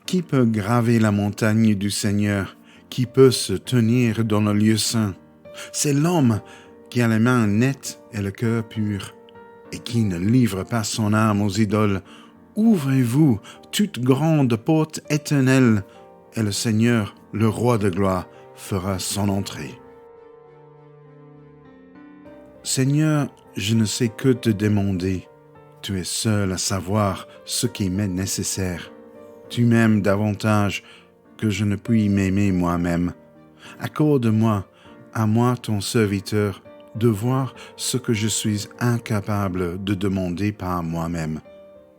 Qui peut graver la montagne du Seigneur? Qui peut se tenir dans le lieu saint? C'est l'homme qui a les mains nettes et le cœur pur, et qui ne livre pas son âme aux idoles. Ouvrez-vous toute grande porte éternelle, et le Seigneur, le roi de gloire, fera son entrée. Seigneur, je ne sais que te demander. Tu es seul à savoir ce qui m'est nécessaire. Tu m'aimes davantage que je ne puis m'aimer moi-même. Accorde-moi, à moi ton serviteur, de voir ce que je suis incapable de demander par moi-même.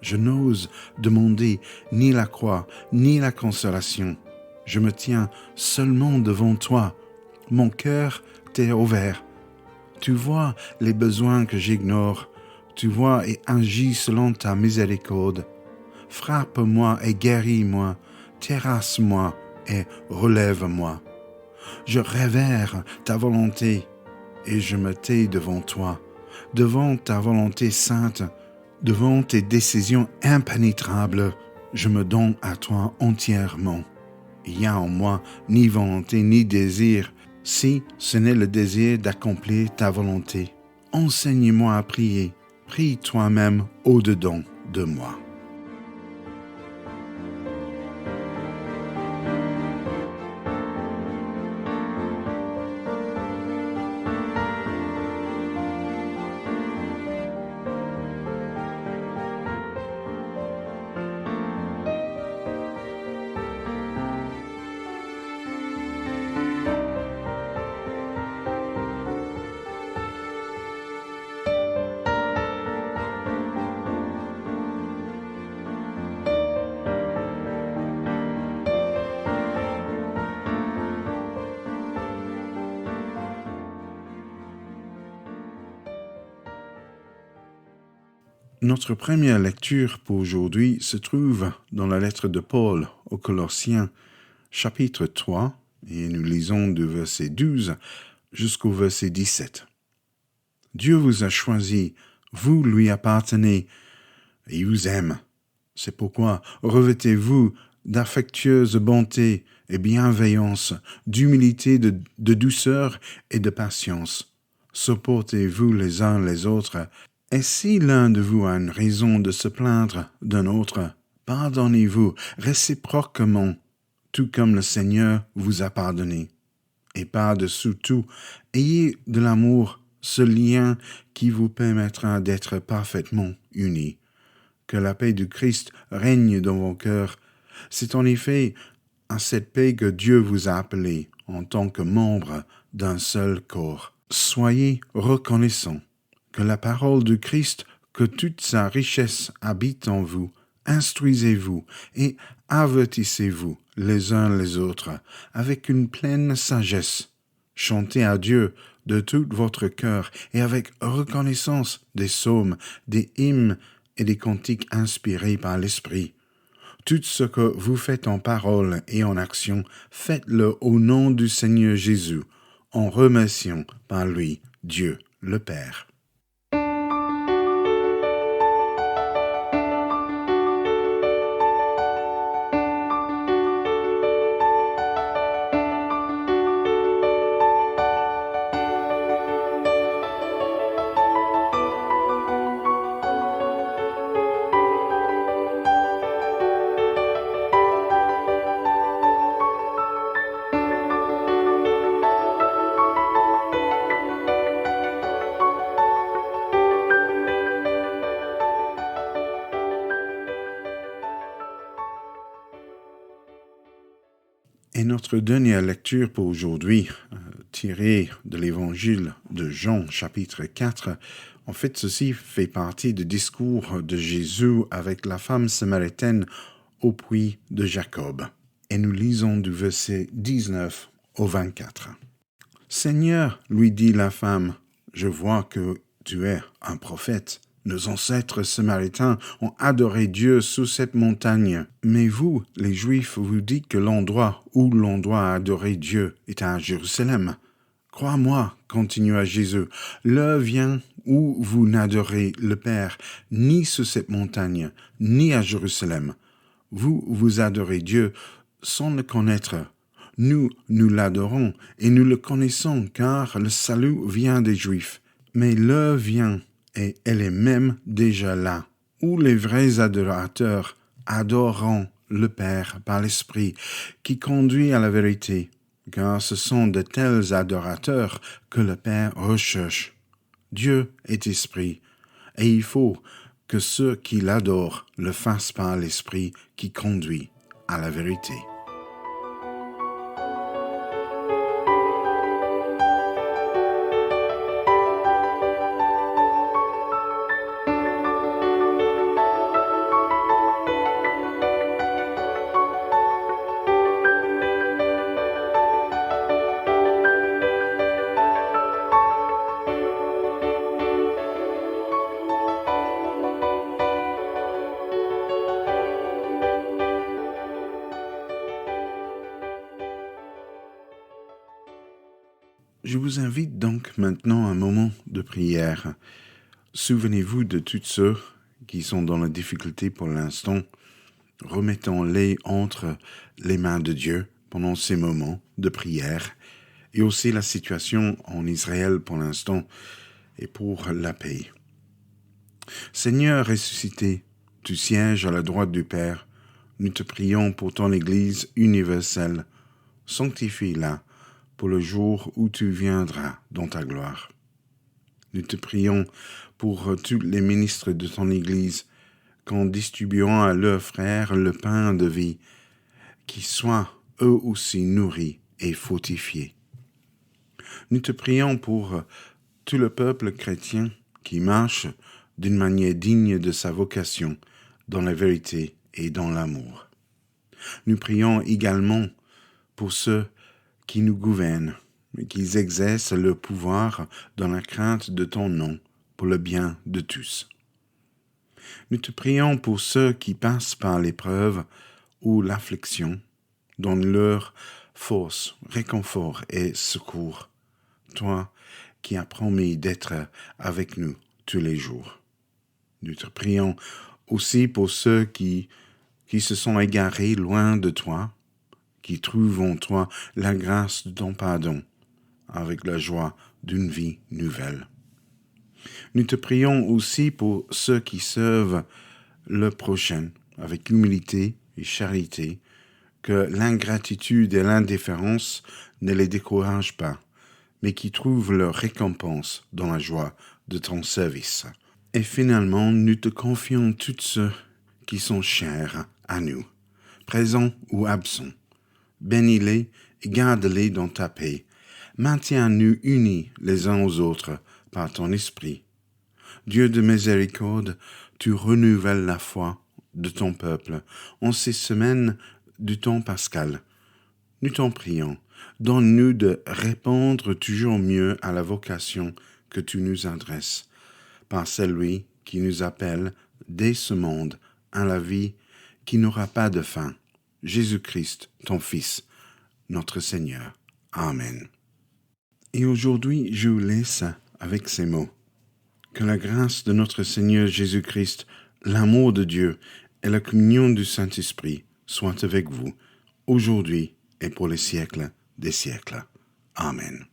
Je n'ose demander ni la croix, ni la consolation. Je me tiens seulement devant toi. Mon cœur t'est ouvert. Tu vois les besoins que j'ignore. Tu vois et agis selon ta miséricorde. Frappe-moi et guéris-moi. Terrasse-moi et relève-moi. Je révère ta volonté et je me tais devant toi, devant ta volonté sainte, devant tes décisions impénétrables. Je me donne à toi entièrement. Il n'y a en moi ni volonté ni désir, si ce n'est le désir d'accomplir ta volonté. Enseigne-moi à prier. Prie toi-même au-dedans de moi. Notre première lecture pour aujourd'hui se trouve dans la lettre de Paul aux Colossiens, chapitre 3, et nous lisons du verset 12 jusqu'au verset 17. Dieu vous a choisi, vous lui appartenez, et il vous aime. C'est pourquoi revêtez-vous d'affectueuse bonté et bienveillance, d'humilité, de douceur et de patience. Supportez-vous les uns les autres. Et si l'un de vous a une raison de se plaindre d'un autre, pardonnez-vous réciproquement, tout comme le Seigneur vous a pardonné. Et par-dessous tout, ayez de l'amour, ce lien qui vous permettra d'être parfaitement unis. Que la paix du Christ règne dans vos cœurs. C'est en effet à cette paix que Dieu vous a appelés en tant que membres d'un seul corps. Soyez reconnaissants. Que la parole du Christ, que toute sa richesse habite en vous. Instruisez-vous et avertissez-vous les uns les autres avec une pleine sagesse. Chantez à Dieu de tout votre cœur et avec reconnaissance des psaumes, des hymnes et des cantiques inspirés par l'Esprit. Tout ce que vous faites en parole et en action, faites-le au nom du Seigneur Jésus, en remerciant par lui Dieu le Père. Et notre dernière lecture pour aujourd'hui, tirée de l'évangile de Jean, chapitre 4, en fait, ceci fait partie du discours de Jésus avec la femme samaritaine au puits de Jacob. Et nous lisons du verset 19 au 24. « Seigneur, lui dit la femme, je vois que tu es un prophète. Nos ancêtres samaritains ont adoré Dieu sous cette montagne. Mais vous, les Juifs, vous dites que l'endroit où l'on doit adorer Dieu est à Jérusalem. Crois-moi, continua Jésus, l'heure vient où vous n'adorez le Père, ni sous cette montagne, ni à Jérusalem. vous adorez Dieu sans le connaître. Nous l'adorons et nous le connaissons car le salut vient des Juifs. Mais l'heure vient, et elle est même déjà là, où les vrais adorateurs adoreront le Père par l'Esprit qui conduit à la vérité, car ce sont de tels adorateurs que le Père recherche. Dieu est esprit, et il faut que ceux qui l'adorent le fassent par l'Esprit qui conduit à la vérité. Je vous invite donc maintenant à un moment de prière. Souvenez-vous de tous ceux qui sont dans la difficulté pour l'instant. Remettons-les entre les mains de Dieu pendant ces moments de prière et aussi la situation en Israël pour l'instant et pour la paix. Seigneur ressuscité, tu sièges à la droite du Père. Nous te prions pour ton Église universelle. Sanctifie-la pour le jour où tu viendras dans ta gloire. Nous te prions pour tous les ministres de ton Église, qu'en distribuant à leurs frères le pain de vie, qu'ils soient eux aussi nourris et fortifiés. Nous te prions pour tout le peuple chrétien qui marche d'une manière digne de sa vocation, dans la vérité et dans l'amour. Nous prions également pour ceux qui nous gouvernent, et qu'ils exercent leur pouvoir dans la crainte de ton nom, pour le bien de tous. Nous te prions pour ceux qui passent par l'épreuve ou l'affliction, donne leur force, réconfort et secours, toi qui as promis d'être avec nous tous les jours. Nous te prions aussi pour ceux qui se sont égarés loin de toi, qui trouvent en toi la grâce de ton pardon, avec la joie d'une vie nouvelle. Nous te prions aussi pour ceux qui servent le prochain avec humilité et charité, que l'ingratitude et l'indifférence ne les découragent pas, mais qui trouvent leur récompense dans la joie de ton service. Et finalement, nous te confions tous ceux qui sont chers à nous, présents ou absents. Bénis-les et garde-les dans ta paix. Maintiens-nous unis les uns aux autres par ton esprit. Dieu de miséricorde, tu renouvelles la foi de ton peuple en ces semaines du temps pascal. Nous t'en prions, donne-nous de répondre toujours mieux à la vocation que tu nous adresses, par celui qui nous appelle dès ce monde à la vie qui n'aura pas de fin. Jésus-Christ, ton Fils, notre Seigneur. Amen. Et aujourd'hui, je vous laisse avec ces mots. Que la grâce de notre Seigneur Jésus-Christ, l'amour de Dieu et la communion du Saint-Esprit soient avec vous, aujourd'hui et pour les siècles des siècles. Amen.